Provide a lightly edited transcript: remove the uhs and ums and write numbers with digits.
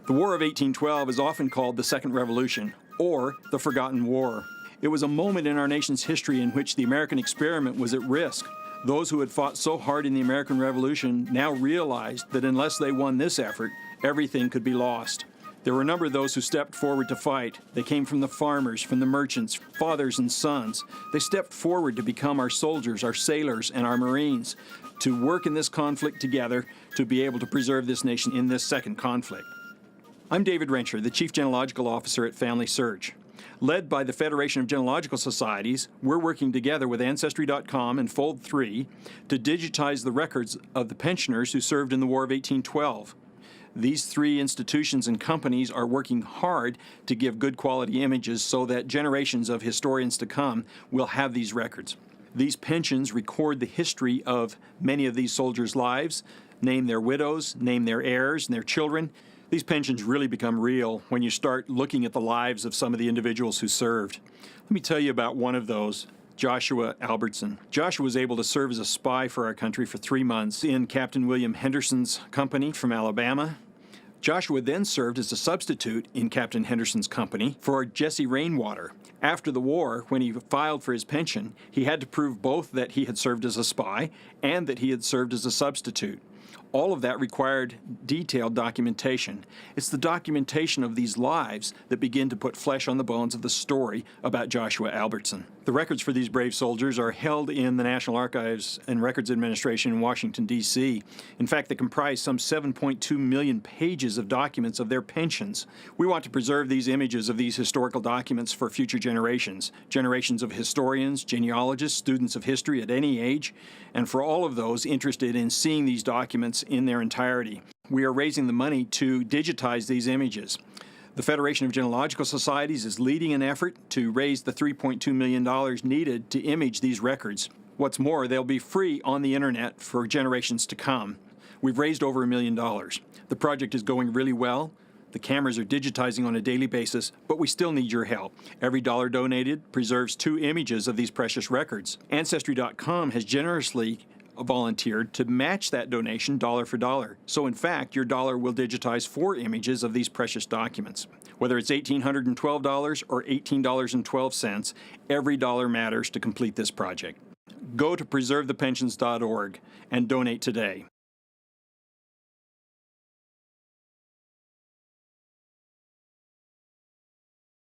The War of 1812 is often called the Second Revolution, or the Forgotten War. It was a moment in our nation's history in which the American experiment was at risk. Those who had fought so hard in the American Revolution now realized that unless they won this effort, everything could be lost. There were a number of those who stepped forward to fight. They came from the farmers, from the merchants, fathers and sons. They stepped forward to become our soldiers, our sailors, and our Marines, to work in this conflict together to be able to preserve this nation in this second conflict. I'm David Rencher, the Chief Genealogical Officer at Family Search. Led by the Federation of Genealogical Societies, we're working together with Ancestry.com and Fold3 to digitize the records of the pensioners who served in the War of 1812. These three institutions and companies are working hard to give good quality images so that generations of historians to come will have these records. These pensions record the history of many of these soldiers' lives, name their widows, name their heirs and their children. These pensions really become real when you start looking at the lives of some of the individuals who served. Let me tell you about one of those, Joshua Albertson. Joshua was able to serve as a spy for our country for 3 months in Captain William Henderson's company from Alabama. Joshua then served as a substitute in Captain Henderson's company for Jesse Rainwater. After the war, when he filed for his pension, he had to prove both that he had served as a spy and that he had served as a substitute. All of that required detailed documentation. It's the documentation of these lives that begin to put flesh on the bones of the story about Joshua Albertson. The records for these brave soldiers are held in the National Archives and Records Administration in Washington, D.C. In fact, they comprise some 7.2 million pages of documents of their pensions. We want to preserve these images of these historical documents for future generations, generations of historians, genealogists, students of history at any age, and for all of those interested in seeing these documents in their entirety. We are raising the money to digitize these images. The Federation of Genealogical Societies is leading an effort to raise the $3.2 million needed to image these records. What's more, they'll be free on the internet for generations to come. We've raised over $1 million. The project is going really well. The cameras are digitizing on a daily basis, but we still need your help. Every dollar donated preserves 2 images of these precious records. Ancestry.com has generously volunteered to match that donation dollar for dollar. So in fact, your dollar will digitize 4 images of these precious documents. Whether it's $1,812 or $18.12, every dollar matters to complete this project. Go to preservethepensions.org and donate today.